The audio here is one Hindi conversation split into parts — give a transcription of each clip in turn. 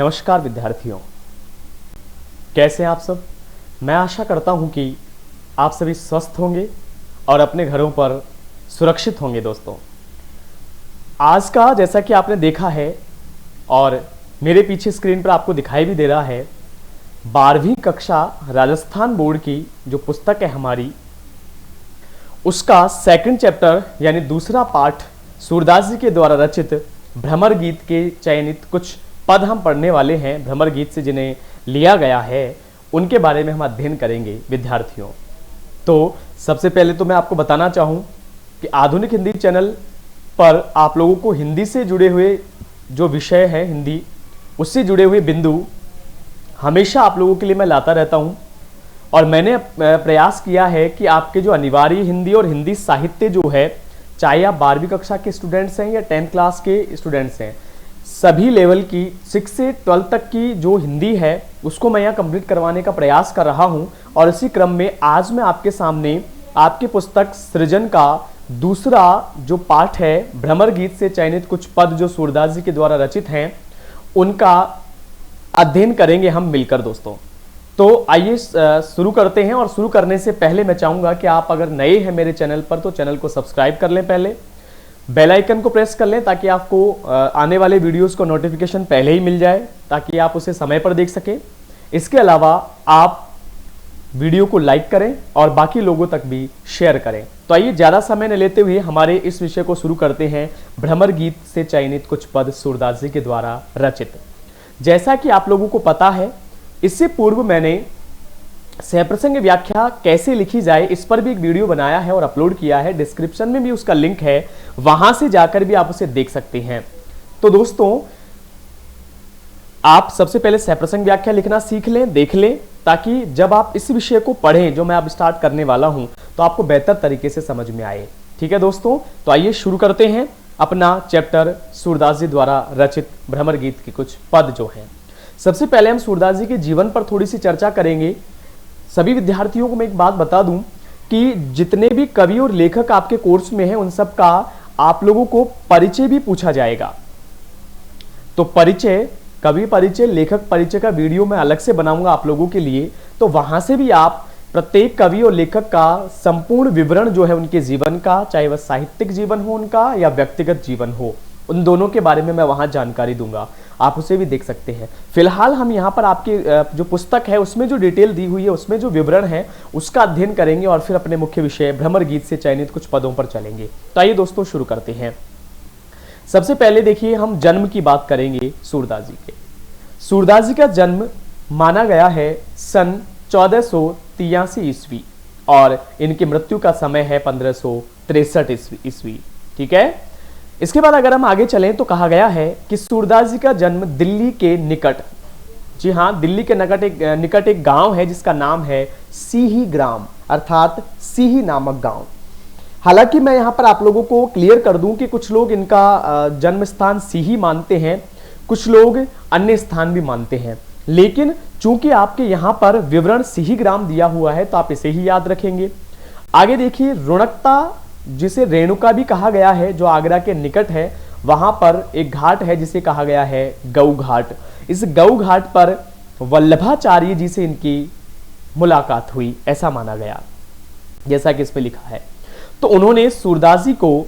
नमस्कार विद्यार्थियों, कैसे हैं आप सब। मैं आशा करता हूं कि आप सभी स्वस्थ होंगे और अपने घरों पर सुरक्षित होंगे। दोस्तों, आज का जैसा कि आपने देखा है और मेरे पीछे स्क्रीन पर आपको दिखाई भी दे रहा है, 12वीं कक्षा राजस्थान बोर्ड की जो पुस्तक है हमारी, उसका सेकंड चैप्टर यानी दूसरा पार्ट सूरदास जी के द्वारा रचित भ्रमर गीत के चयनित कुछ पद हम पढ़ने वाले हैं। भ्रमर गीत से जिन्हें लिया गया है उनके बारे में हम अध्ययन करेंगे विद्यार्थियों। तो सबसे पहले तो मैं आपको बताना चाहूँ कि आधुनिक हिंदी चैनल पर आप लोगों को हिंदी से जुड़े हुए जो विषय है, हिंदी उससे जुड़े हुए बिंदु हमेशा आप लोगों के लिए मैं लाता रहता हूँ। और मैंने प्रयास किया है कि आपके जो अनिवार्य हिंदी और हिंदी साहित्य जो है, चाहे आप 12वीं कक्षा के स्टूडेंट्स हैं या 10th क्लास के स्टूडेंट्स हैं, सभी लेवल की 6 से 12 तक की जो हिंदी है उसको मैं यहाँ कंप्लीट करवाने का प्रयास कर रहा हूँ। और इसी क्रम में आज मैं आपके सामने आपकी पुस्तक सृजन का दूसरा जो पाठ है, भ्रमर गीत से चयनित कुछ पद जो सूरदास जी के द्वारा रचित हैं, उनका अध्ययन करेंगे हम मिलकर। दोस्तों, तो आइए शुरू करते हैं। और शुरू करने से पहले मैं चाहूँगा कि आप अगर नए हैं मेरे चैनल पर तो चैनल को सब्सक्राइब कर लें, पहले बेल आइकन को प्रेस कर लें ताकि आपको आने वाले वीडियोस को नोटिफिकेशन पहले ही मिल जाए, ताकि आप उसे समय पर देख सकें। इसके अलावा आप वीडियो को लाइक करें और बाकी लोगों तक भी शेयर करें। तो आइए ज़्यादा समय न लेते हुए हमारे इस विषय को शुरू करते हैं, भ्रमर गीत से चयनित कुछ पद सूरदास जी के द्वारा रचित। जैसा कि आप लोगों को पता है, इससे पूर्व मैंने सहप्रसंग व्याख्या कैसे लिखी जाए इस पर भी एक वीडियो बनाया है और अपलोड किया है। डिस्क्रिप्शन में भी उसका लिंक है, वहां से जाकर भी आप उसे देख सकते हैं। तो दोस्तों, आप सबसे पहले सहप्रसंग व्याख्या लिखना सीख लें, देख लें, ताकि जब आप इस विषय को पढ़ें जो मैं अब स्टार्ट करने वाला हूं तो आपको बेहतर तरीके से समझ में आए। ठीक है दोस्तों, तो आइए शुरू करते हैं अपना चैप्टर सूरदास जी द्वारा रचित भ्रमर गीत के कुछ पद जो हैं। सबसे पहले हम सूरदास जी के जीवन पर थोड़ी सी चर्चा करेंगे। सभी विद्यार्थियों को मैं एक बात बता दूं कि जितने भी कवि और लेखक आपके कोर्स में हैं उन सब का आप लोगों को परिचय भी पूछा जाएगा। तो परिचय, कवि परिचय, लेखक परिचय का वीडियो मैं अलग से बनाऊंगा आप लोगों के लिए। तो वहां से भी आप प्रत्येक कवि और लेखक का संपूर्ण विवरण जो है उनके जीवन का, चाहे वह साहित्यिक जीवन हो उनका या व्यक्तिगत जीवन हो, उन दोनों के बारे में मैं वहां जानकारी दूंगा, आप उसे भी देख सकते हैं। फिलहाल हम यहाँ पर आपकी जो पुस्तक है उसमें जो डिटेल दी हुई है, उसमें जो विवरण है उसका अध्ययन करेंगे और फिर अपने मुख्य विषय भ्रमर गीत से चयनित कुछ पदों पर चलेंगे। तो आइए दोस्तों शुरू करते हैं। सबसे पहले देखिए, हम जन्म की बात करेंगे सूरदास जी के। सूरदास जी का जन्म माना गया है सन 1483 ईस्वी और इनकी मृत्यु का समय है 1563 ईस्वी। ठीक है। इसके बाद अगर हम आगे चलें तो कहा गया है कि सूरदास जी का जन्म दिल्ली के निकट, जी हाँ, दिल्ली के निकट एक गांव है जिसका नाम है सीही ग्राम, अर्थात सीही नामक गांव। हालांकि मैं यहां पर आप लोगों को क्लियर कर दूं कि कुछ लोग इनका जन्म स्थान सीही मानते हैं, कुछ लोग अन्य स्थान भी मानते हैं, लेकिन चूंकि आपके यहां पर विवरण सीही ग्राम दिया हुआ है तो आप इसे ही याद रखेंगे। आगे देखिए, रुणकता, जिसे रेणुका भी कहा गया है, जो आगरा के निकट है, वहां पर एक घाट है जिसे कहा गया है गऊ घाट। इस गऊ घाट पर वल्लभाचार्य जी से इनकी मुलाकात हुई, ऐसा माना गया, जैसा कि इसमें लिखा है। तो उन्होंने सूरदास जी को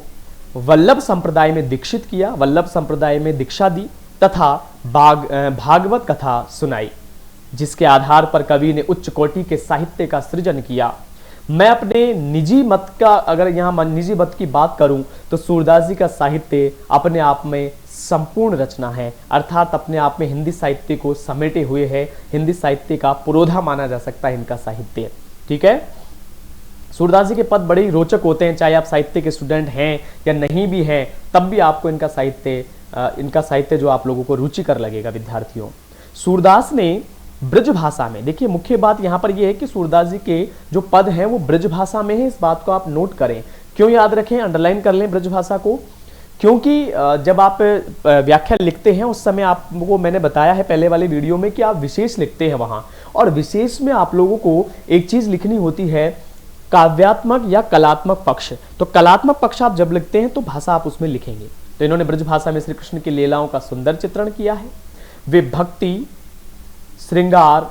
वल्लभ संप्रदाय में दीक्षित किया, वल्लभ संप्रदाय में दीक्षा दी तथा भागवत कथा सुनाई, जिसके आधार पर कवि ने उच्च कोटि के साहित्य का सृजन किया। मैं अपने निजी मत का, अगर यहाँ निजी मत की बात करूं तो सूरदास जी का साहित्य अपने आप में संपूर्ण रचना है, अर्थात अपने आप में हिंदी साहित्य को समेटे हुए है। हिंदी साहित्य का पुरोधा माना जा सकता है इनका साहित्य। ठीक है। सूरदास जी के पद बड़े ही रोचक होते हैं, चाहे आप साहित्य के स्टूडेंट हैं या नहीं भी हैं, तब भी आपको इनका साहित्य जो आप लोगों को रुचिकर लगेगा विद्यार्थियों। सूरदास ने ब्रज भाषा में, देखिए मुख्य बात यहां पर यह है कि सूरदास जी के जो पद हैं वो ब्रज भाषा में है। इस बात को आप नोट करें, क्यों याद रखें, अंडरलाइन कर लें ब्रज भाषा को, क्योंकि जब आप व्याख्या लिखते हैं उस समय आपको मैंने बताया है पहले वाले वीडियो में कि आप विशेष लिखते हैं वहां, और विशेष में आप लोगों को एक चीज लिखनी होती है, काव्यात्मक या कलात्मक पक्ष। तो कलात्मक पक्ष आप जब लिखते हैं तो भाषा आप उसमें लिखेंगे। तो इन्होंने ब्रज भाषा में श्री कृष्ण की लीलाओं का सुंदर चित्रण किया है। वे भक्ति, श्रृंगार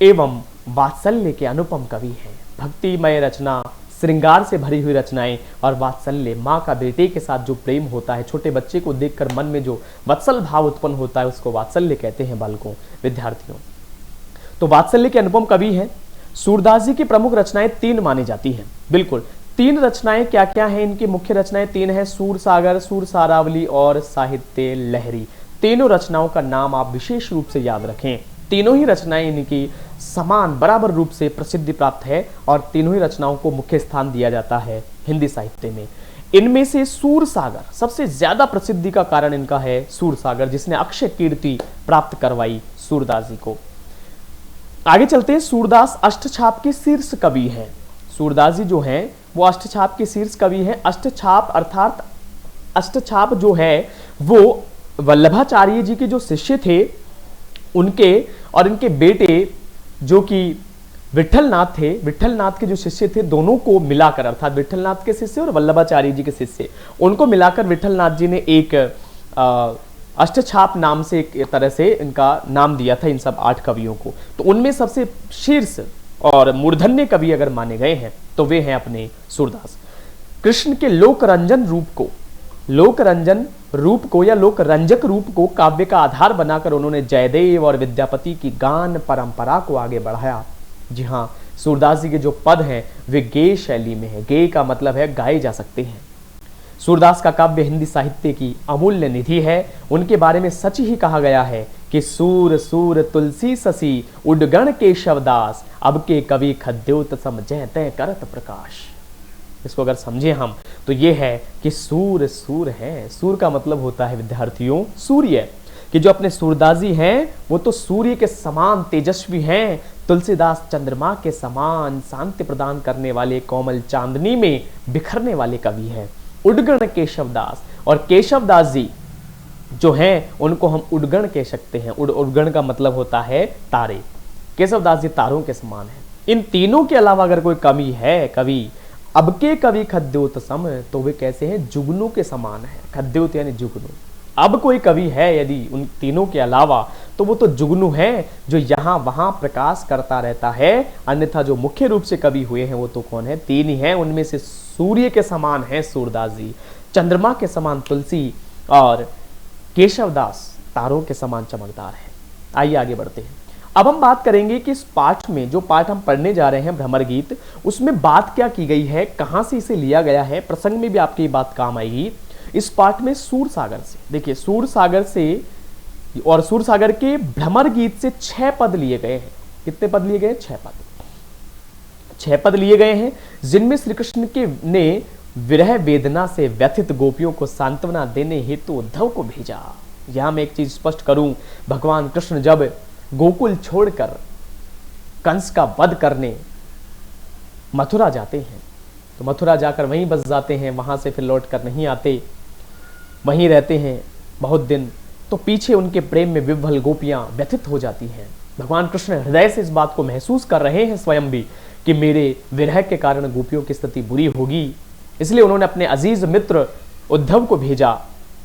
एवं वात्सल्य के अनुपम कवि हैं। भक्तिमय रचना, श्रृंगार से भरी हुई रचनाएं और वात्सल्य, माँ का बेटे के साथ जो प्रेम होता है, छोटे बच्चे को देखकर मन में जो वत्सल भाव उत्पन्न होता है उसको वात्सल्य कहते हैं बालकों, विद्यार्थियों। तो वात्सल्य के अनुपम कवि हैं। सूरदास जी की प्रमुख रचनाएं 3 मानी जाती हैं। बिल्कुल 3 रचनाएं क्या क्या हैं? इनकी मुख्य रचनाएं 3 हैं, सूर सागर, सूर सारावली और साहित्य लहरी। तीनों रचनाओं का नाम आप विशेष रूप से याद रखें। तीनों ही रचनाएं इनकी समान बराबर रूप से प्रसिद्धि प्राप्त है और तीनों ही रचनाओं को मुख्य स्थान दिया जाता है हिंदी साहित्य में। इनमें से सूर सागर सबसे ज्यादा प्रसिद्धि का कारण इनका है सूर सागर, जिसने अक्षय कीर्ति प्राप्त करवाई सूरदास जी को। आगे चलते हैं। सूरदास अष्टछाप के शीर्ष कवि हैं। सूरदास जी जो हैं वो अष्टछाप के शीर्ष कवि हैं। अष्टछाप अर्थात अष्टछाप जो है वो वल्लभाचार्य जी के जो शिष्य थे उनके और इनके बेटे जो कि विठलनाथ थे, विठलनाथ के जो शिष्य थे दोनों को मिलाकर, अर्थात विठलनाथ के शिष्य और वल्लभाचार्य जी के शिष्य, उनको मिलाकर विठलनाथ जी ने एक अष्टछाप नाम से एक तरह से इनका नाम दिया था इन सब 8 कवियों को। तो उनमें सबसे शीर्ष और मूर्धन्य कवि अगर माने गए हैं तो वे हैं अपने सूरदास। कृष्ण के लोकरंजन रूप को या लोक रंजक रूप को काव्य का आधार बनाकर उन्होंने जयदेव और विद्यापति की गान परंपरा को आगे बढ़ाया। जी हाँ, सूरदास जी के जो पद हैं वे गेय शैली में है। गेय का मतलब है गाए जा सकते हैं। सूरदास का काव्य हिंदी साहित्य की अमूल्य निधि है। उनके बारे में सच ही कहा गया है कि सूर सूर तुलसी ससी उडगण केशवदास, अब के कवि खद्योत सम जय तय करत प्रकाश। इसको अगर समझे हम तो ये है कि सूर सूर है। सूर का मतलब होता है विद्यार्थियों सूर्य, कि जो अपने सूरदास जी हैं वो तो सूर्य के समान तेजस्वी हैं। तुलसीदास चंद्रमा के समान शांति प्रदान करने वाले, कोमल चांदनी में बिखरने वाले कवि हैं। उडगण केशवदास, और केशवदास जी जो हैं उनको हम उडगण कह सकते हैं। उडगण का मतलब होता है तारे। केशवदास जी तारों के समान हैं। इन तीनों के अलावा अगर कोई कवि है, कवि अब के कवि खद्योत सम, तो वे कैसे हैं? जुगनू के समान है। खद्योत यानी जुगनू। अब कोई कवि है यदि उन तीनों के अलावा तो वो तो जुगनू है, जो यहाँ वहां प्रकाश करता रहता है। अन्यथा जो मुख्य रूप से कवि हुए हैं वो तो कौन है? 3 ही हैं। उनमें से सूर्य के समान है सूरदास जी, चंद्रमा के समान तुलसी, और केशवदास तारों के समान चमकदार है। आइए आगे बढ़ते हैं। अब हम बात करेंगे कि इस पाठ में, जो पाठ हम पढ़ने जा रहे हैं भ्रमर गीत, उसमें बात क्या की गई है, कहां से इसे लिया गया है। प्रसंग में भी आपकी बात काम आएगी। इस पाठ में सूर सागर से, देखिए सूर सागर से और सूर सागर के भ्रमर गीत से 6 पद लिए गए हैं। कितने पद लिए गए? 6 पद। 6 पद लिए गए हैं, जिनमें श्री कृष्ण के ने विरह वेदना से व्यथित गोपियों को सांत्वना देने हेतु उद्धव को भेजा। यहां मैं एक चीज स्पष्ट करूं, भगवान कृष्ण जब गोकुल छोड़कर कंस का वध करने मथुरा जाते हैं तो मथुरा जाकर वहीं बस जाते हैं, वहां से फिर लौट कर नहीं आते, वहीं रहते हैं बहुत दिन। तो पीछे उनके प्रेम में विह्वल गोपियां व्यथित हो जाती हैं। भगवान कृष्ण हृदय से इस बात को महसूस कर रहे हैं स्वयं भी कि मेरे विरह के कारण गोपियों की स्थिति बुरी होगी। इसलिए उन्होंने अपने अजीज मित्र उद्धव को भेजा।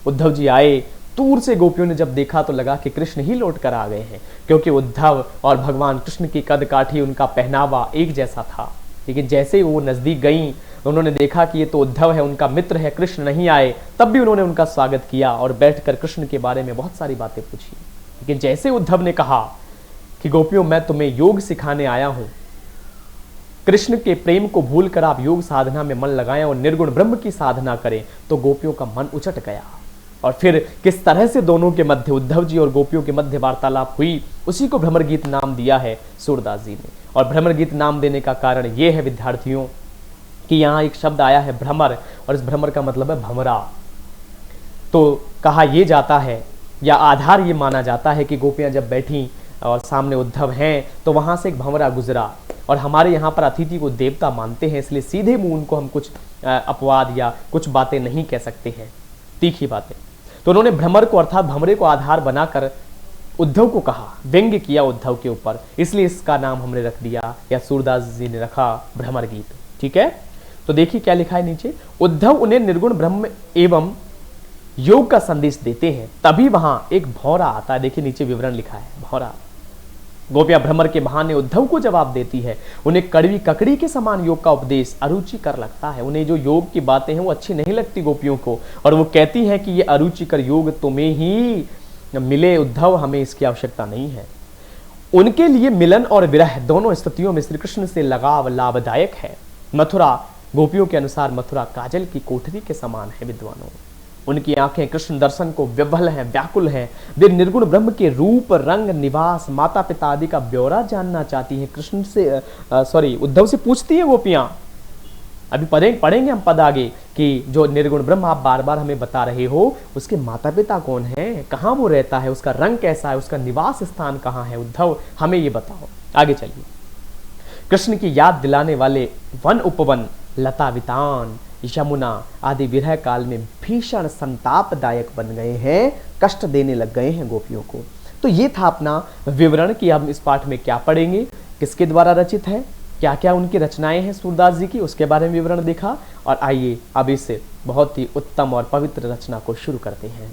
उद्धव जी आए। दूर से गोपियों ने जब देखा तो लगा कि कृष्ण ही लौट कर आ गए हैं, क्योंकि उद्धव और भगवान कृष्ण की कद काठी, उनका पहनावा एक जैसा था। लेकिन जैसे ही वो नजदीक गईं, उन्होंने देखा कि ये तो उद्धव है, उनका मित्र है, कृष्ण नहीं आए। तब भी उन्होंने उनका स्वागत किया और बैठकर कृष्ण के बारे में बहुत सारी बातें पूछी। लेकिन जैसे उद्धव ने कहा कि गोपियों, मैं तुम्हें योग सिखाने आया हूं, कृष्ण के प्रेम को भूलकर आप योग साधना में मन लगाएं और निर्गुण ब्रह्म की साधना करें, तो गोपियों का मन उचट गया। और फिर किस तरह से दोनों के मध्य, उद्धव जी और गोपियों के मध्य वार्तालाप हुई, उसी को भ्रमर गीत नाम दिया है सूरदास जी ने। और भ्रमर गीत नाम देने का कारण यह है विद्यार्थियों कि यहाँ एक शब्द आया है भ्रमर, और इस भ्रमर का मतलब है भंवरा। तो कहा यह जाता है या आधार ये माना जाता है कि गोपियां जब बैठी और सामने उद्धव हैं तो वहां से एक भंवरा गुजरा। और हमारे यहाँ पर अतिथि को देवता मानते हैं, इसलिए सीधे मुंह उनको हम कुछ अपवाद या कुछ बातें नहीं कह सकते हैं, तीखी बातें। तो उन्होंने भ्रमर को अर्थात भंवरे को आधार बनाकर उद्धव को कहा, व्यंग्य किया उद्धव के ऊपर, इसलिए इसका नाम हमने रख दिया, या सूरदास जी ने रखा भ्रमर गीत। ठीक है, तो देखिए क्या लिखा है नीचे। उद्धव उन्हें निर्गुण ब्रह्म एवं योग का संदेश देते हैं, तभी वहां एक भौरा आता है। देखिए नीचे विवरण लिखा है, भौरा। गोपियां भ्रमर के बहाने उद्धव को जवाब देती है। उन्हें कड़वी ककड़ी के समान योग का उपदेश अरुचिकर लगता है। उन्हें जो योग की बातें हैं वो अच्छी नहीं लगती गोपियों को, और वो कहती हैं कि ये अरुचिकर योग तुम्हें ही मिले उद्धव, हमें इसकी आवश्यकता नहीं है। उनके लिए मिलन और विरह दोनों स्थितियों में श्री कृष्ण से लगाव लाभदायक है। मथुरा, गोपियों के अनुसार मथुरा काजल की कोठरी के समान है विद्वानों। उनकी आंखें कृष्ण दर्शन को विह्वल हैं, व्याकुल हैं। वे निर्गुण ब्रह्म के रूप, रंग, निवास, माता पिता आदि का ब्यौरा जानना चाहती हैं। कृष्ण से उद्धव से पूछती है गोपियां। अभी पढ़ेंगे हम पद आगे कि जो निर्गुण ब्रह्म आप बार बार हमें बता रहे हो, उसके माता पिता कौन है, कहां वो रहता है, उसका रंग कैसा है, उसका निवास स्थान कहां है, उद्धव हमें ये बताओ। आगे चलिए। कृष्ण की याद दिलाने वाले वन उपवन, लता वितान, यमुना आदि विरह काल में भीषण संतापदायक बन गए हैं, कष्ट देने लग गए हैं गोपियों को। तो ये था अपना विवरण कि हम इस पाठ में क्या पढ़ेंगे, किसके द्वारा रचित है, क्या क्या उनकी रचनाएं हैं सूरदास जी की, उसके बारे में विवरण देखा। और आइए अब इस बहुत ही उत्तम और पवित्र रचना को शुरू करते हैं।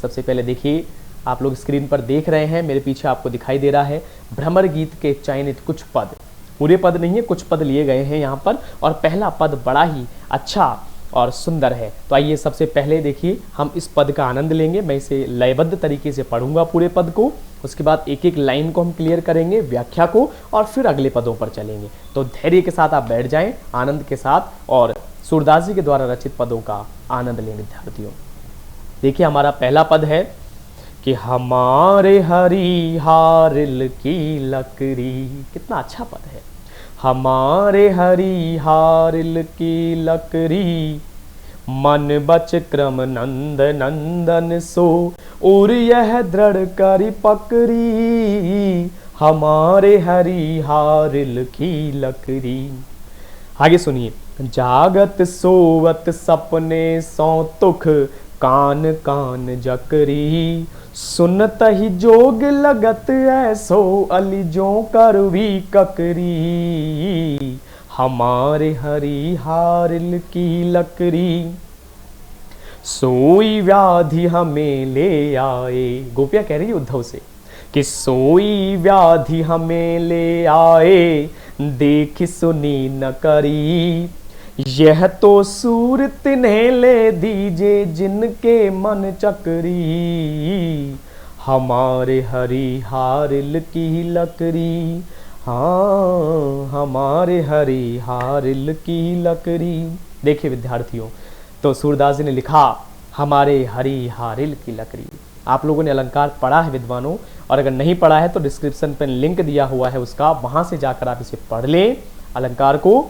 सबसे पहले देखिए, आप लोग स्क्रीन पर देख रहे हैं, मेरे पीछे आपको दिखाई दे रहा है भ्रमर गीत के चयनित कुछ पद। पूरे पद नहीं है, कुछ पद लिए गए हैं यहाँ पर, और पहला पद बड़ा ही अच्छा और सुंदर है। तो आइए सबसे पहले देखिए, हम इस पद का आनंद लेंगे। मैं इसे लयबद्ध तरीके से पढ़ूंगा पूरे पद को, उसके बाद एक एक लाइन को हम क्लियर करेंगे, व्याख्या को, और फिर अगले पदों पर चलेंगे। तो धैर्य के साथ आप बैठ जाएं, आनंद के साथ, और सूरदास जी के द्वारा रचित पदों का आनंद लें विद्यार्थियों। देखिए हमारा पहला पद है कि हमारे हरी हारिल की लकड़ी। कितना अच्छा पद है। हमारे हरी हारिल की लकड़ी, मन बच क्रम नंद नंदन सो, और यह दृढ़ करी पकड़ी। हमारे हरी हारिल की लकड़ी। आगे सुनिए। जागत सोवत सपने सौ तुख, कान कान जकरी। सुनत ही जोग लगत ऐसो, अलिजो करवी ककरी। हमारे हरी हारिल की लकड़ी, सोई व्याधि हमें ले आए। गोपियां कह रही है उद्धव से कि सोई व्याधि हमें ले आए, देख सुनी न करी। यह तो सूर तिन्हें ले दीजे, जिनके मन चकरी। हमारे हरी हारिल की लकड़ी, हाँ हमारे हरी हारिल की लकड़ी। देखिए विद्यार्थियों, तो सूरदास जी ने लिखा हमारे हरी हारिल की लकड़ी। आप लोगों ने अलंकार पढ़ा है विद्वानों, और अगर नहीं पढ़ा है तो डिस्क्रिप्शन पर लिंक दिया हुआ है उसका, वहां से जाकर आप इसे पढ़ लें अलंकार को।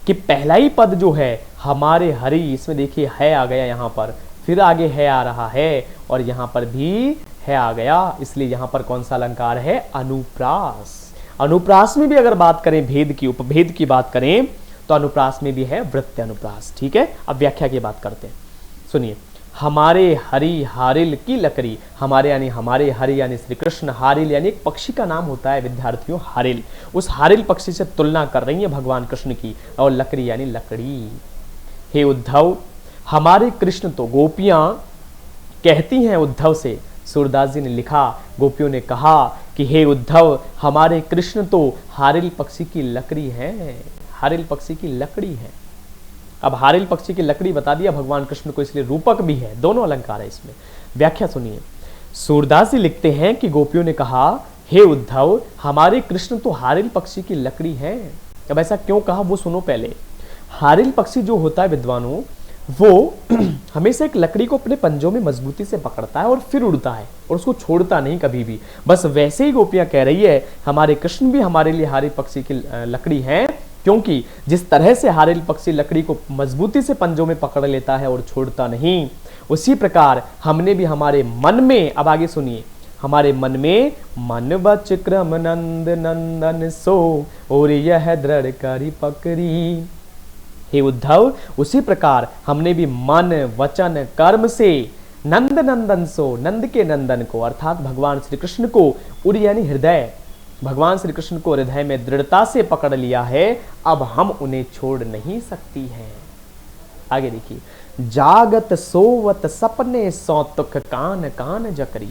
कि पहला ही पद जो है हमारे हरि, इसमें देखिए है आ गया यहाँ पर, फिर आगे है आ रहा है, और यहाँ पर भी है आ गया, इसलिए यहाँ पर कौन सा अलंकार है, अनुप्रास। अनुप्रास में भी अगर बात करें भेद की, उपभेद की बात करें, तो अनुप्रास में भी है वृत्य अनुप्रास। ठीक है, अब व्याख्या की बात करते हैं। सुनिए। हमारे हरि हारिल की लकड़ी, हमारे यानी हमारे हरि यानी श्री कृष्ण, हारिल यानी एक पक्षी का नाम होता है विद्यार्थियों हारिल, उस हारिल पक्षी से तुलना कर रही है भगवान कृष्ण की, और लकड़ी यानी लकड़ी। हे उद्धव, हमारे कृष्ण तो, गोपियां कहती हैं उद्धव से, सूरदास जी ने लिखा, गोपियों ने कहा कि हे उद्धव, हमारे कृष्ण तो हारिल पक्षी की लकड़ी है, हारिल पक्षी की लकड़ी है। अब हारिल पक्षी की लकड़ी बता दिया भगवान कृष्ण को, इसलिए रूपक भी है, दोनों अलंकार है इसमें। व्याख्या सुनिए। सूरदास जी लिखते हैं कि गोपियों ने कहा हे उद्धव, हमारे कृष्ण तो हारिल पक्षी की लकड़ी है। अब ऐसा क्यों कहा वो सुनो पहले। हारिल पक्षी जो होता है विद्वानों, वो हमेशा एक लकड़ी को अपने पंजों में मजबूती से पकड़ता है और फिर उड़ता है, और उसको छोड़ता नहीं कभी भी। बस वैसे ही गोपियां कह रही है हमारे कृष्ण भी हमारे लिए हारिल पक्षी की लकड़ी है, क्योंकि जिस तरह से हारिल पक्षी लकड़ी को मजबूती से पंजों में पकड़ लेता है और छोड़ता नहीं, उसी प्रकार हमने भी हमारे मन में, अब आगे सुनिए, हमारे मन में मन बच क्रम नंद नंदन सो, और यह दृढ़ करी पकड़ी। हे उद्धव, उसी प्रकार हमने भी मन वचन कर्म से नंद नंदन सो, नंद के नंदन को अर्थात भगवान श्री कृष्ण को, उर यानी हृदय, भगवान श्री कृष्ण को हृदय में दृढ़ता से पकड़ लिया है। अब हम उन्हें छोड़ नहीं सकती हैं। आगे देखिए। जागत सोवत सपने सौतुक कान कान जकरी।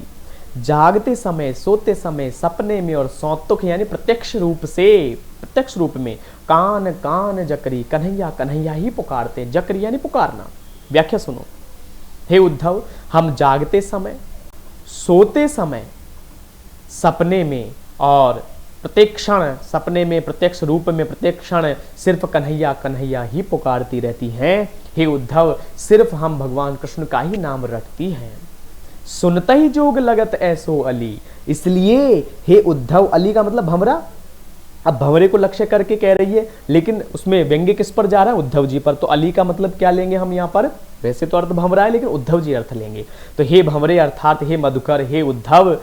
जागते समय, सोते समय, सपने में और सौतुक यानी प्रत्यक्ष रूप में कान कान जकरी, कन्हैया कन्हैया ही पुकारते हैं। जकरी यानी पुकारना। व्याख्या सुनो। हे उद्धव, हम जागते समय, सोते समय, सपने में और प्रत्येक क्षण, सपने में, प्रत्यक्ष रूप में, प्रत्येक क्षण सिर्फ कन्हैया कन्हैया ही पुकारती रहती हैं। हे उद्धव, सिर्फ हम भगवान कृष्ण का ही नाम रटती हैं। सुनता ही जोग लगत ऐसो अली। इसलिए हे उद्धव, अली का मतलब भंवरा। अब भंवरे को लक्ष्य करके कह रही है, लेकिन उसमें व्यंग्य किस पर जा रहा है? उद्धव जी पर। तो अली का मतलब क्या लेंगे हम यहाँ पर? वैसे तो अर्थ भंवरा है, लेकिन उद्धव जी अर्थ लेंगे। तो हे भंवरे अर्थात हे मधुकर, हे उद्धव,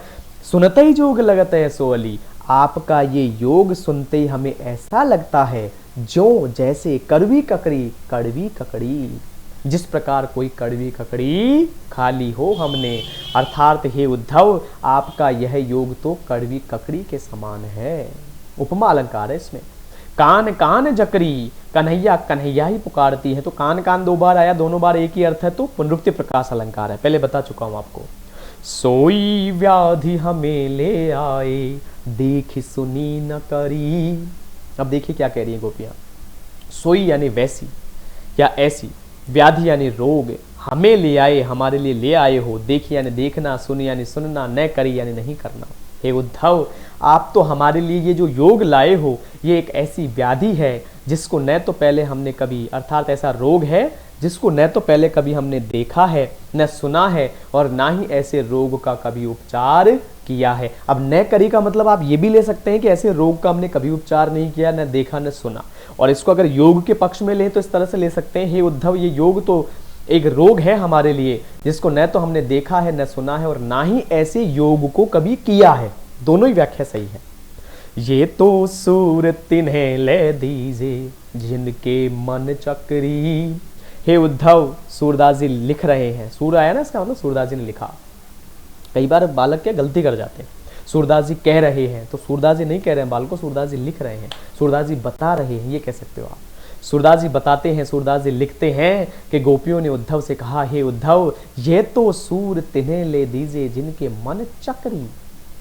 सुनते ही जोग लगत ऐसो अली। आपका ये योग सुनते ही हमें ऐसा लगता है जो जैसे कड़वी ककड़ी, जिस प्रकार कोई कड़वी ककड़ी खा ली हो हमने। अर्थात हे उद्धव, आपका यह योग तो कड़वी ककड़ी के समान है। उपमा अलंकार है इसमें। कान कान जकरी, कन्हैया कन्हैया ही पुकारती है। तो कान कान दो बार आया, दोनों बार एक ही अर्थ है, तो पुनरुक्ति प्रकाश अलंकार है। पहले बता चुका हूं आपको। सोई व्याधि हमें ले आए, देखी सुनी न करी। अब देखिए क्या कह रही है गोपियां। सोई यानी वैसी या ऐसी, व्याधि यानी रोग, हमें ले आए, हमारे लिए ले आए हो, देखी यानी देखना, सुनी यानी सुनना, न करी यानी नहीं करना। हे उद्धव, आप तो हमारे लिए ये जो योग लाए हो, ये एक ऐसी व्याधि है जिसको न तो पहले हमने कभी, अर्थात ऐसा रोग है जिसको न तो पहले कभी हमने देखा है, न सुना है, और ना ही ऐसे रोग का कभी उपचार किया है। अब न करी का मतलब आप ये भी ले सकते हैं कि ऐसे रोग का हमने कभी उपचार नहीं किया, न देखा न सुना। और इसको अगर योग के पक्ष में ले तो इस तरह से ले सकते हैं, हे उद्धव, ये योग तो एक रोग है हमारे लिए जिसको न तो हमने देखा है, न सुना है, और ना ही ऐसे योग को कभी किया है। दोनों ही व्याख्या सही है। ये तो सूर तिन्हें ले दीजे, जिनके मन चक्री। हे उद्धव, सूरदास जी लिख रहे हैं। सूर आया ना, इसका मतलब सूरदास जी ने लिखा। कई बार बालक क्या गलती कर जाते हैं। सूरदास जी कह रहे हैं, तो सूरदास जी नहीं कह रहे हैं बालक को, सूरदास जी लिख रहे हैं। सूरदास जी बता रहे हैं, ये कह सकते हो आप। सूरदास जी बताते हैं, सूरदास जी लिखते हैं कि गोपियों ने उद्धव से कहा, हे उद्धव, ये तो सूर तिन्हें ले दीजिए, जिनके मन चक्री।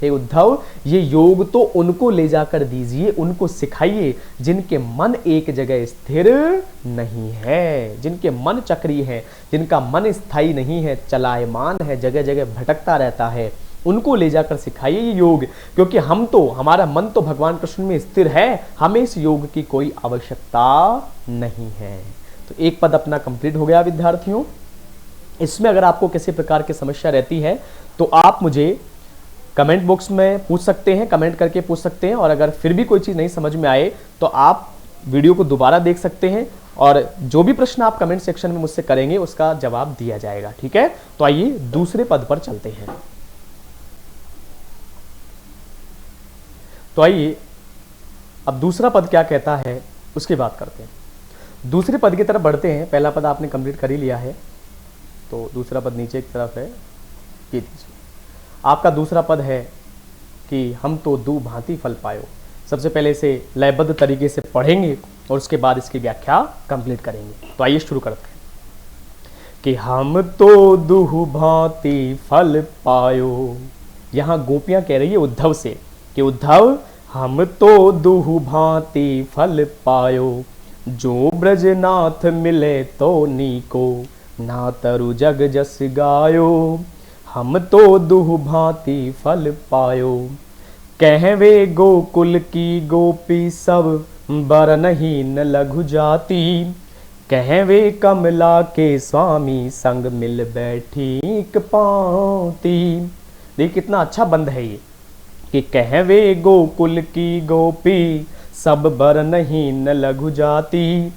हे उद्धव, ये योग तो उनको ले जाकर दीजिए, उनको सिखाइए जिनके मन एक जगह स्थिर नहीं है, जिनके मन चक्री है, जिनका मन स्थायी नहीं है, चलायमान है, जगह जगह भटकता रहता है। उनको ले जाकर सिखाइए ये योग, क्योंकि हमारा मन तो भगवान कृष्ण में स्थिर है, हमें इस योग की कोई आवश्यकता नहीं है। तो एक पद अपना कंप्लीट हो गया विद्यार्थियों। इसमें अगर आपको किसी प्रकार की समस्या रहती है तो आप मुझे कमेंट बॉक्स में पूछ सकते हैं, कमेंट करके पूछ सकते हैं। और अगर फिर भी कोई चीज़ नहीं समझ में आए तो आप वीडियो को दोबारा देख सकते हैं, और जो भी प्रश्न आप कमेंट सेक्शन में मुझसे करेंगे उसका जवाब दिया जाएगा। ठीक है, तो आइए दूसरे पद पर चलते हैं। तो आइए अब दूसरा पद क्या कहता है उसकी बात करते हैं। दूसरे पद की तरफ बढ़ते हैं। पहला पद आपने कंप्लीट कर ही लिया है, तो दूसरा पद नीचे की तरफ है, ये दीजिए। आपका दूसरा पद है कि हम तो दू भांति फल पायो। सबसे पहले इसे लयबद्ध तरीके से पढ़ेंगे और उसके बाद इसकी व्याख्या कंप्लीट करेंगे। तो आइए शुरू करते हैं कि हम तो दू भांति फल पायो। यहाँ गोपियां कह रही है उद्धव से कि उद्धव, हम तो दू भांति फल पायो, जो ब्रजनाथ मिले तो नीको, ना तरु जग जस गायो। हम तो दुह भांति फल पायो, कहवे गोकुल की गोपी सब, बर नहीं न लघु जाति। कहवे कमला के स्वामी, संग मिल बैठी एक पांति। देखिए कितना अच्छा बंद है ये, कि कहवे गोकुल की गोपी, सब बर नहीं न लघु जाति।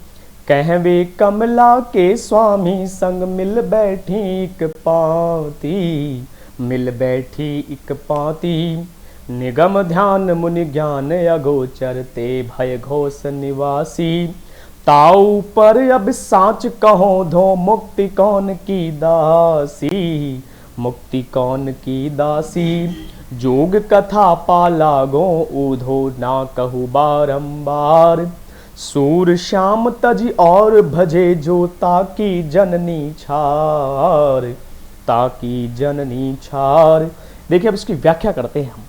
कहवे कमला के स्वामी, संग मिल बैठी एक पांति। मिल बैठी एक पांति, निगम ध्यान मुनि ज्ञान अगोचर, ते भय घोष निवासी। ताऊ पर अब साच कहो धो, मुक्ति कौन की दासी। मुक्ति कौन की दासी, जोग कथा पाला गो, ऊधो ना कहू बारंबार। सूर श्याम तजी और भजे जो ताकी जननी छार, ताकी जननी छार। देखिए अब इसकी व्याख्या करते हैं हम।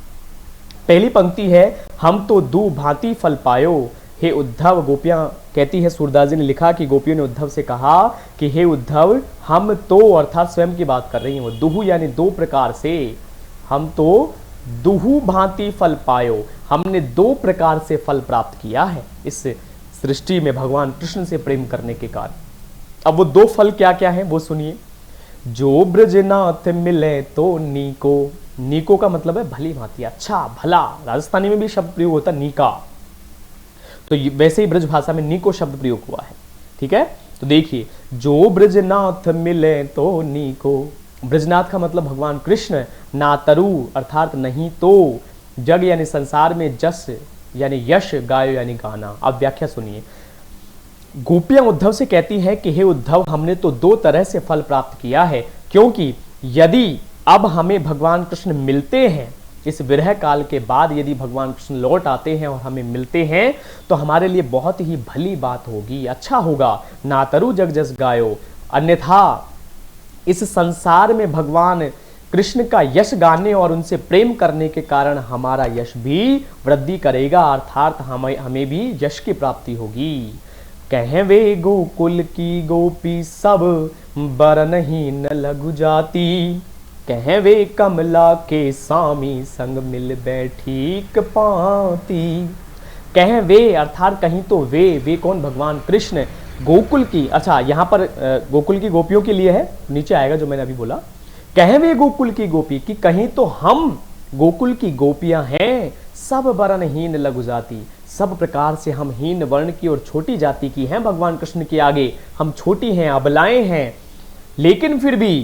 पहली पंक्ति है, हम तो दू भांति फल पायो, हे उद्धव। गोपियां कहती है, सूरदास जी ने लिखा कि गोपियों ने उद्धव से कहा कि हे उद्धव, हम तो, अर्थात स्वयं की बात कर रही हैं वो, दुहु यानी दो प्रकार से, हम तो दुहु भांति फल पायो, हमने दो प्रकार से फल प्राप्त किया है इस सृष्टि में भगवान कृष्ण से प्रेम करने के कारण। अब वो दो फल क्या क्या है वो सुनिए। जो ब्रजनाथ मिले तो नीको, नीको का मतलब है भली भांति, अच्छा भला, राजस्थानी में भी शब्द प्रयोग होता है नीका, तो वैसे ही ब्रज भाषा में नीको शब्द प्रयोग हुआ है। ठीक है, तो देखिए, जो ब्रजनाथ मिले तो नीको, ब्रजनाथ का मतलब भगवान कृष्ण, नातरु अर्थात नहीं तो, जग यानी संसार में, जस यानी यश, गायो यानी गाना। अब व्याख्या सुनिए। गोपियां उद्धव से कहती हैं कि हे उद्धव, हमने तो दो तरह से फल प्राप्त किया है, क्योंकि यदि अब हमें भगवान कृष्ण मिलते हैं, इस विरह काल के बाद यदि भगवान कृष्ण लौट आते हैं और हमें मिलते हैं तो हमारे लिए बहुत ही भली बात होगी, अच्छा होगा। नातरु जग जस गायो, अन्यथा इस संसार में भगवान कृष्ण का यश गाने और उनसे प्रेम करने के कारण हमारा यश भी वृद्धि करेगा, अर्थात हमें भी यश की प्राप्ति होगी। कहें वे गोकुल की गोपी सब बरन ही न लघु जाती, कहें वे कमला के स्वामी संग मिल बैठी कपाती। कहें वे अर्थात कहीं तो वे कौन, भगवान कृष्ण गोकुल की, अच्छा यहाँ पर गोकुल की गोपियों के लिए है, नीचे आएगा जो मैंने अभी बोला। कहें वे गोकुल की गोपी, कि कहीं तो हम गोकुल की गोपियां हैं, सब वर्ण हीन लघु जाति, सब प्रकार से हम हीन वर्ण की और छोटी जाति की हैं, भगवान कृष्ण के आगे हम छोटी हैं, अबलाएं हैं। लेकिन फिर भी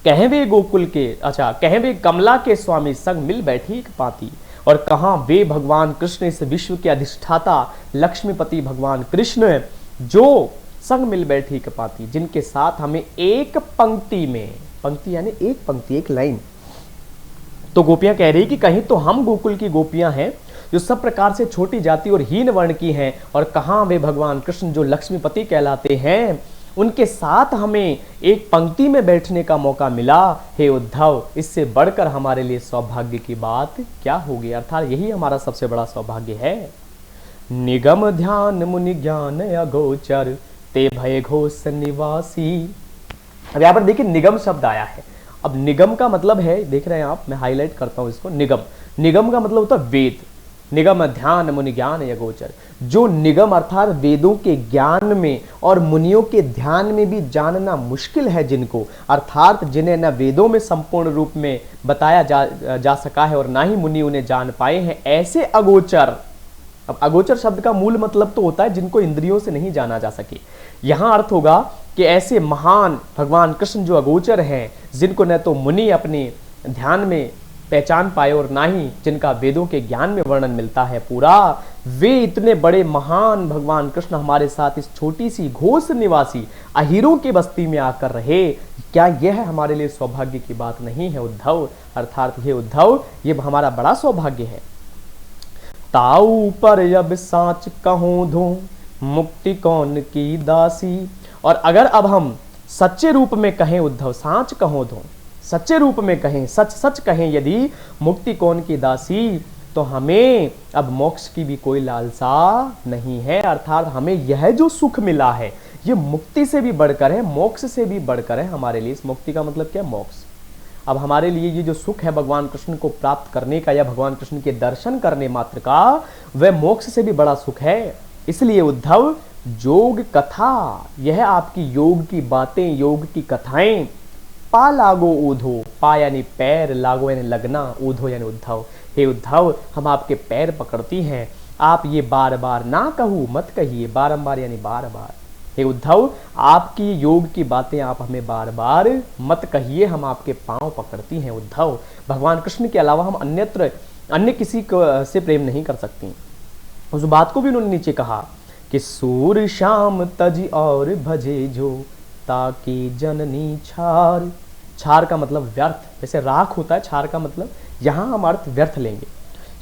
कहें वे गोकुल के, अच्छा कहें वे कमला के स्वामी संग मिल बैठी पाती, और कहां वे भगवान कृष्ण इस विश्व के अधिष्ठाता लक्ष्मीपति भगवान कृष्ण जो संग मिल बैठी कपाती, जिनके साथ हमें एक पंक्ति में, पंक्ति यानी एक पंक्ति, एक लाइन, तो गोपियां कह रही कि कहीं तो हम गोकुल की गोपियां हैं जो सब प्रकार से छोटी जाति और हीन वर्ण की हैं, और कहां वे भगवान कृष्ण जो लक्ष्मीपति कहलाते हैं, उनके साथ हमें एक पंक्ति में बैठने का मौका मिला। हे उद्धव, इससे बढ़कर हमारे लिए सौभाग्य की बात क्या होगी, अर्थात यही हमारा सबसे बड़ा सौभाग्य है। निगम ध्यान मुनि ज्ञान अगोचर, ते भय घोष निवासी। अब यहाँ पर देखिए निगम शब्द आया है। अब निगम का मतलब है, देख रहे हैं आप, मैं हाईलाइट करता हूं इसको, निगम, निगम का मतलब होता है वेद। निगम ध्यान मुनि ज्ञान यगोचर, जो निगम अर्थात वेदों के ज्ञान में और मुनियों के ध्यान में भी जानना मुश्किल है जिनको, अर्थात जिन्हें न वेदों में संपूर्ण रूप में बताया जा सका है और ना ही मुनि उन्हें जान पाए हैं, ऐसे अगोचर। अब अगोचर शब्द का मूल मतलब तो होता है जिनको इंद्रियों से नहीं जाना जा सके। यहां अर्थ होगा कि ऐसे महान भगवान कृष्ण जो अगोचर हैं, जिनको न तो मुनि अपने ध्यान में पहचान पाए और ना ही जिनका वेदों के ज्ञान में वर्णन मिलता है पूरा, वे इतने बड़े महान भगवान कृष्ण हमारे साथ इस छोटी सी घोष निवासी अहीरों की बस्ती में आकर रहे। क्या यह हमारे लिए सौभाग्य की बात नहीं है उद्धव, अर्थात हे उद्धव, ये हमारा बड़ा सौभाग्य है। ताऊ पर अब साच कहूं धो, मुक्ति कौन की दासी। और अगर अब हम सच्चे रूप में कहें उद्धव, साच कहो धो, सच्चे रूप में कहें, सच सच कहें यदि, मुक्ति कौन की दासी, तो हमें अब मोक्ष की भी कोई लालसा नहीं है, अर्थात हमें यह जो सुख मिला है ये मुक्ति से भी बढ़कर है, मोक्ष से भी बढ़कर है हमारे लिए। इस मुक्ति का मतलब क्या है, मोक्ष। अब हमारे लिए ये जो सुख है भगवान कृष्ण को प्राप्त करने का या भगवान कृष्ण के दर्शन करने मात्र का, वह मोक्ष से भी बड़ा सुख है। इसलिए उद्धव, योग कथा, यह आपकी योग की बातें, योग की कथाएं, पा लागो ऊधो, पा यानी पैर, लागो यानी लगना, ऊधो यानी उद्धव। हे उद्धव, हम आपके पैर पकड़ती हैं, आप ये बार बार ना कहूँ मत कहिए, बारंबार यानी बार बार। हे उद्धव, आपकी योग की बातें आप हमें बार बार मत कहिए, हम आपके पांव पकड़ती हैं उद्धव। भगवान कृष्ण के अलावा हम अन्य किसी को से प्रेम नहीं कर सकती। उस बात को भी उन्होंने नीचे कहा कि सूर श्याम तज और भजे जो, ताकि जननी छार। छार का मतलब व्यर्थ, जैसे राख होता है, छार का मतलब, यहां हम अर्थ व्यर्थ लेंगे।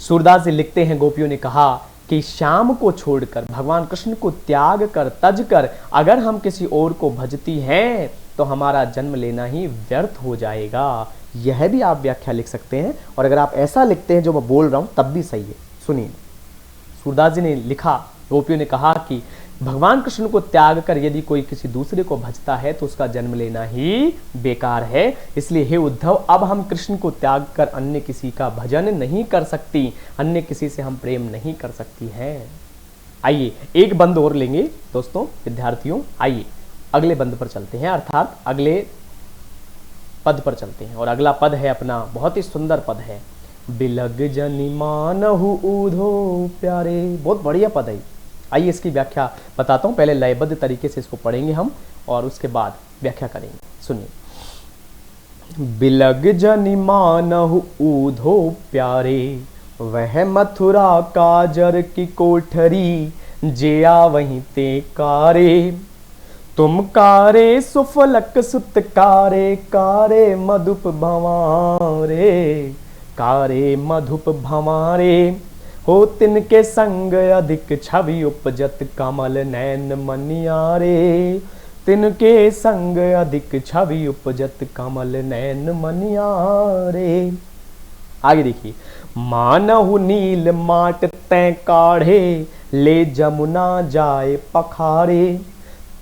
सूरदास जी लिखते हैं, गोपियों ने कहा कि श्याम को छोड़कर, भगवान कृष्ण को त्याग कर, तज कर अगर हम किसी और को भजती हैं तो हमारा जन्म लेना ही व्यर्थ हो जाएगा। यह भी आप व्याख्या लिख सकते हैं, और अगर आप ऐसा लिखते हैं जो मैं बोल रहा हूं तब भी सही है। सुनिए, सूरदास जी ने लिखा, गोपियों ने कहा कि भगवान कृष्ण को त्याग कर यदि कोई किसी दूसरे को भजता है तो उसका जन्म लेना ही बेकार है। इसलिए हे उद्धव, अब हम कृष्ण को त्याग कर अन्य किसी का भजन नहीं कर सकती, अन्य किसी से हम प्रेम नहीं कर सकती हैं। आइए एक बंद और लेंगे दोस्तों, विद्यार्थियों, आइए अगले बंद पर चलते हैं, अर्थात अगले पद पर चलते हैं। और अगला पद है अपना बहुत ही सुंदर पद है, बिलग जनि मानहु ऊधो प्यारे। बहुत बढ़िया पद है। आइए इसकी व्याख्या बताता हूं, पहले लयबद्ध तरीके से इसको पढ़ेंगे हम और उसके बाद व्याख्या करेंगे। सुनिए, बिलग जनि मानहु ऊधो प्यारे, वह मथुरा काजर की कोठरी, जिया वहीं ते कारे। तुम कारे सुफलक सुत कारे, कारे मधुप भंवारे, कारे मधुप भंवारे। हो तिनके संग अधिक छवि उपजत, कमल नैन मनियारे। तिनके संग अधिक छवि उपजत, कमल नैन मनियारे। आगे देखिए, मानहु नील माट तै काढ़े, ले जमुना जाए पखारे।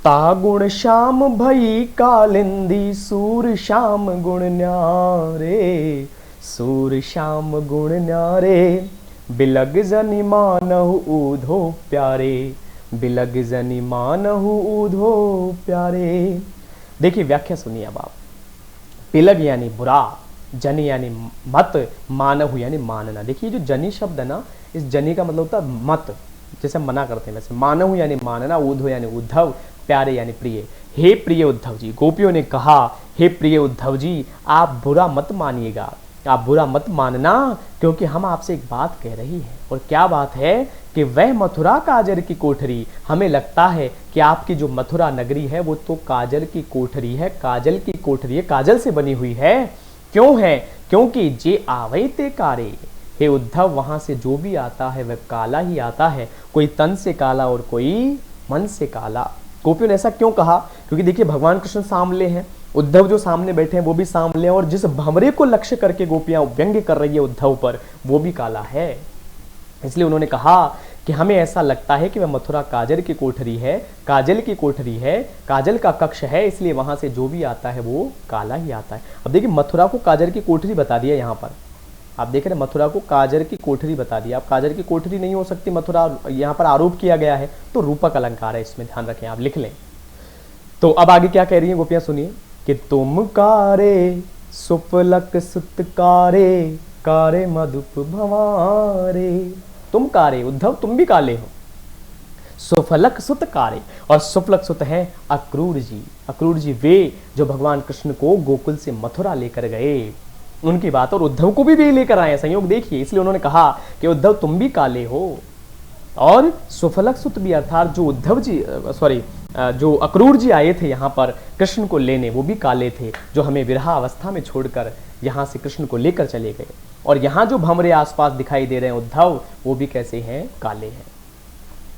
तागुण श्याम भई कालिंदी, सूर श्याम गुण न्यारे, सूर श्याम गुण न्यारे। बिलग जनि मानहु ऊधो प्यारे, बिलग जनि मानहु ऊधो प्यारे। देखिए व्याख्या सुनिए अब आप। बिलग यानी बुरा, जनि यानी मत, मानहु यानी मानना। देखिए जो जनि शब्द है ना, इस जनि का मतलब होता है मत, जैसे हम मना करते हैं वैसे। मानहु यानी मानना, ऊधो यानी उद्धव, प्यारे यानी प्रिय। हे प्रिय उद्धव जी, गोपियों ने कहा हे प्रिय उद्धव जी, आप बुरा मत मानिएगा, आप बुरा मत मानना, क्योंकि हम आपसे एक बात कह रही है। और क्या बात है कि वह मथुरा काजर की कोठरी, हमें लगता है कि आपकी जो मथुरा नगरी है वो तो काजल की कोठरी है, काजल की कोठरी है, काजल से बनी हुई है। क्यों है? क्योंकि जे आवै ते कारे। हे उद्धव, वहां से जो भी आता है वह काला ही आता है, कोई तन से काला और कोई मन से काला। गोपियों ने ऐसा क्यों कहा? क्योंकि देखिए भगवान कृष्ण सामले हैं, उद्धव जो सामने बैठे हैं वो भी सामले हैं, और जिस भंवरे को लक्ष्य करके गोपियां व्यंग्य कर रही है उद्धव पर, वो भी काला है। इसलिए उन्होंने कहा कि हमें ऐसा लगता है कि वह मथुरा काजल की कोठरी है, काजल की कोठरी है, काजल का कक्ष है, इसलिए वहां से जो भी आता है वो काला ही आता है। अब देखिए मथुरा को काजल की कोठरी बता दिया, यहाँ पर आप देख रहे हैं मथुरा को काजल की कोठरी बता दिया। अब काजल की कोठरी नहीं हो सकती मथुरा, यहाँ पर आरोप किया गया है, तो रूपक अलंकार है, इसमें ध्यान रखें, आप लिख लें। तो अब आगे क्या कह रही है गोपियां, सुनिए कि तुम कारे सुफलक सुत कारे, कारे मधुप भंवारे। तुम कारे, उद्धव तुम भी काले हो। सुफलक सुत कारे, और सुफलक सुत है अक्रूर जी। अक्रूर जी वे जो भगवान कृष्ण को गोकुल से मथुरा लेकर गए, उनकी बात, और उद्धव को भी लेकर आए, संयोग देखिए। इसलिए उन्होंने कहा कि उद्धव तुम भी काले हो, और सुफलक सुत भी, अर्थात जो उद्धव जी जो अक्रूर जी आए थे यहाँ पर कृष्ण को लेने, वो भी काले थे, जो हमें विरहा अवस्था में छोड़कर यहाँ से कृष्ण को लेकर चले गए। और यहाँ जो भंवरे आसपास दिखाई दे रहे हैं उद्धव, वो भी कैसे हैं? काले हैं।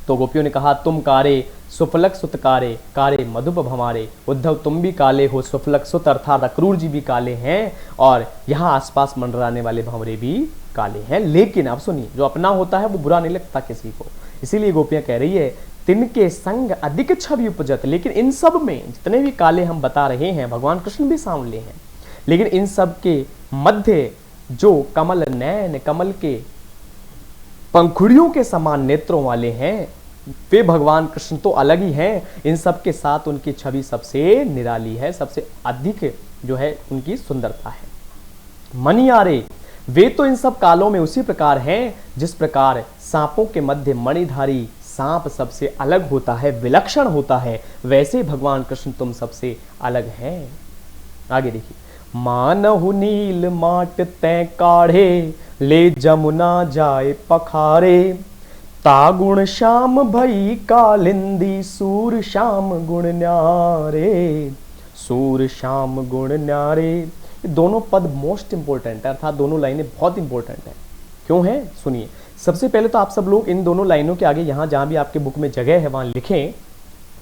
तो गोपियों ने कहा तुम कारे सुफलक सुत कारे, कारे मधुप भंवारे। उद्धव तुम भी काले हो, सुफलक सुत अर्थात अक्रूर जी भी काले हैं, और यहाँ आसपास मंडराने वाले भंवरे भी काले हैं। लेकिन अब सुनिए, जो अपना होता है वो बुरा नहीं लगता किसी को, इसीलिए गोपियां कह रही है तिनके संग अधिक छवि उपजत। लेकिन इन सब में जितने भी काले हम बता रहे हैं, भगवान कृष्ण भी सामले हैं, लेकिन इन सब के मध्य जो कमल नैन, कमल के पंखुड़ियों के समान नेत्रों वाले हैं, वे भगवान कृष्ण तो अलग ही हैं। इन सब के साथ उनकी छवि सबसे निराली है, सबसे अधिक जो है उनकी सुंदरता है। मनियारे, वे तो इन सब कालों में उसी प्रकार हैं जिस प्रकार सांपों के मध्य मणिधारी सांप सबसे अलग होता है, विलक्षण होता है, वैसे भगवान कृष्ण तुम सबसे अलग हैं। आगे देखिए, मानहु नील माट तै काढ़े, ले जमुना जाए पखारे। तागुण श्याम भई कालिंदी, सूर श्याम गुण न्यारे, सूर श्याम गुण न्यारे। ये दोनों पद मोस्ट इंपोर्टेंट है, अर्थात दोनों लाइनें बहुत इंपॉर्टेंट है। क्यों है? सुनिए, सबसे पहले तो आप सब लोग इन दोनों लाइनों के आगे यहाँ जहाँ भी आपके बुक में जगह है वहाँ लिखें,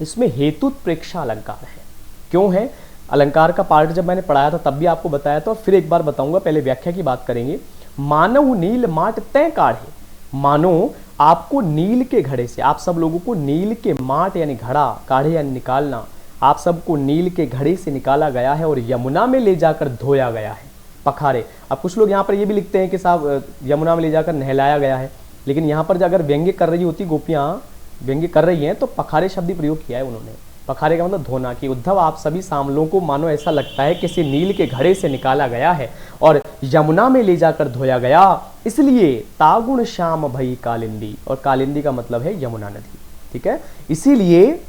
इसमें हेतुत्प्रेक्षा अलंकार है। क्यों है? अलंकार का पार्ट जब मैंने पढ़ाया था तब भी आपको बताया था और फिर एक बार बताऊंगा, पहले व्याख्या की बात करेंगे। मानव नील माट तय काढ़े, मानो आपको नील के घड़े से, आप सब लोगों को नील के माट यानी घड़ा, काढ़े यानी निकालना, आप सबको नील के घड़े से निकाला गया है और यमुना में ले जाकर धोया गया है। पखारे, अब कुछ लोग यहाँ पर ये भी लिखते हैं कि साहब यमुना में ले जाकर नहलाया गया है, लेकिन यहाँ पर अगर व्यंग्य कर रही होती गोपियाँ, व्यंग्य कर रही हैं तो पखारे शब्द प्रयोग किया है उन्होंने। पखारे का मतलब धोना। कि उद्धव आप सभी सांवलों को मानो ऐसा लगता है किसी नील के घड़े से निकाला गया है और यमुना में ले जाकर धोया गया, इसलिए तागुण श्याम भई कालिंदी, और कालिंदी का मतलब है यमुना नदी। ठीक है, इसीलिए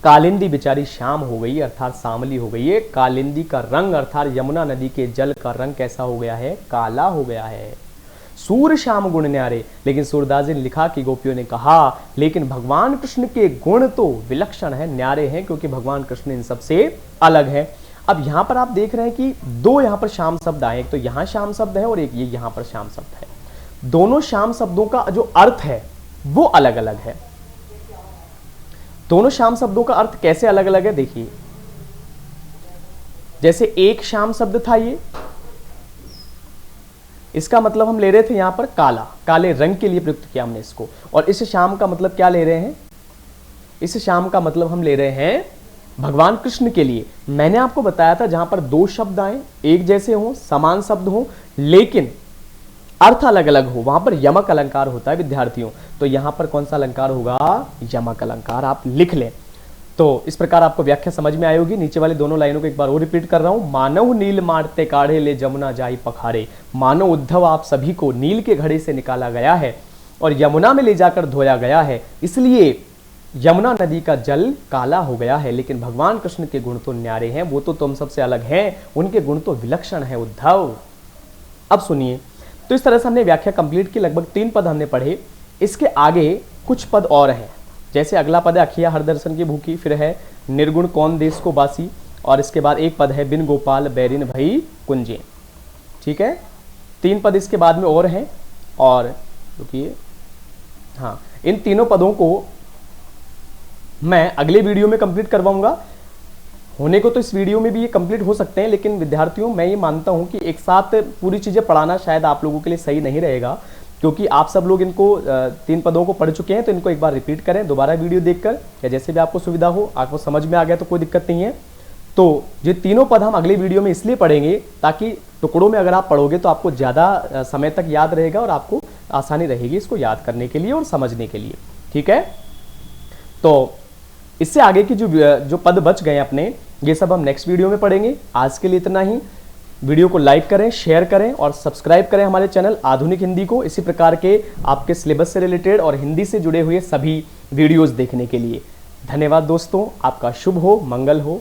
कालिंदी बेचारी श्याम हो गई अर्थात सांवली हो गई है। कालिंदी का रंग अर्थात यमुना नदी के जल का रंग कैसा हो गया है? काला हो गया है। सूर श्याम गुण न्यारे, लेकिन सूरदास जी ने लिखा कि गोपियों ने कहा लेकिन भगवान कृष्ण के गुण तो विलक्षण है, न्यारे हैं, क्योंकि भगवान कृष्ण इन सबसे अलग है। अब यहां पर आप देख रहे हैं कि दो यहां पर श्याम शब्द आए, एक तो यहां श्याम शब्द है और एक ये यहां पर श्याम शब्द है। दोनों श्याम शब्दों का जो अर्थ है वो अलग अलग है। दोनों श्याम शब्दों का अर्थ कैसे अलग अलग है देखिए, जैसे एक श्याम शब्द था ये, इसका मतलब हम ले रहे थे यहां पर काला, काले रंग के लिए प्रयुक्त किया हमने इसको, और इस श्याम का मतलब क्या ले रहे हैं? इस श्याम का मतलब हम ले रहे हैं भगवान कृष्ण के लिए। मैंने आपको बताया था जहां पर दो शब्द आए, एक जैसे हो, समान शब्द हो, लेकिन अर्थ अलग अलग हो, वहां पर यमक अलंकार होता है विद्यार्थियों। तो यहां पर कौन सा अलंकार होगा? यमक अलंकार। आप लिख लें। तो इस प्रकार आपको व्याख्या समझ में आई होगी। नीचे वाली दोनों लाइनों को एक बार और रिपीट कर रहा हूं। मानव नील मारते काढ़े ले जमुना जाई पखारे, मानो उद्धव आप सभी को नील के घड़े से निकाला गया है और यमुना में ले जाकर धोया गया है, इसलिए यमुना नदी का जल काला हो गया है, लेकिन भगवान कृष्ण के गुण तो न्यारे हैं, वो तो तुम सबसे अलग हैं, उनके गुण तो विलक्षण है उद्धव। अब सुनिए, तो इस तरह से हमने व्याख्या कंप्लीट की। लगभग 3 पद हमने पढ़े। इसके आगे कुछ पद और हैं, जैसे अगला पद है अखिया हर दर्शन की भूखी, फिर है निर्गुण कौन देश को बासी, और इसके बाद एक पद है बिन गोपाल बैरिन भई कुंजे। ठीक है, 3 पद इसके बाद में और हैं, और रुकिए, हाँ, इन तीनों पदों को मैं अगले वीडियो में कंप्लीट करवाऊंगा। होने को तो इस वीडियो में भी ये कंप्लीट हो सकते हैं, लेकिन विद्यार्थियों मैं ये मानता हूं कि एक साथ पूरी चीजें पढ़ाना शायद आप लोगों के लिए सही नहीं रहेगा, क्योंकि आप सब लोग इनको 3 पदों को पढ़ चुके हैं, तो इनको एक बार रिपीट करें दोबारा वीडियो देखकर, या जैसे भी आपको सुविधा हो। आपको समझ में आ गया तो कोई दिक्कत नहीं है। तो ये तीनों पद हम अगले वीडियो में इसलिए पढ़ेंगे ताकि टुकड़ों में अगर आप पढ़ोगे तो आपको ज़्यादा समय तक याद रहेगा और आपको आसानी रहेगी इसको याद करने के लिए और समझने के लिए। ठीक है, तो इससे आगे की जो पद बच गए अपने, ये सब हम नेक्स्ट वीडियो में पढ़ेंगे। आज के लिए इतना ही। वीडियो को लाइक करें, शेयर करें और सब्सक्राइब करें हमारे चैनल आधुनिक हिंदी को, इसी प्रकार के आपके सिलेबस से रिलेटेड और हिंदी से जुड़े हुए सभी वीडियोस देखने के लिए। धन्यवाद दोस्तों, आपका शुभ हो, मंगल हो।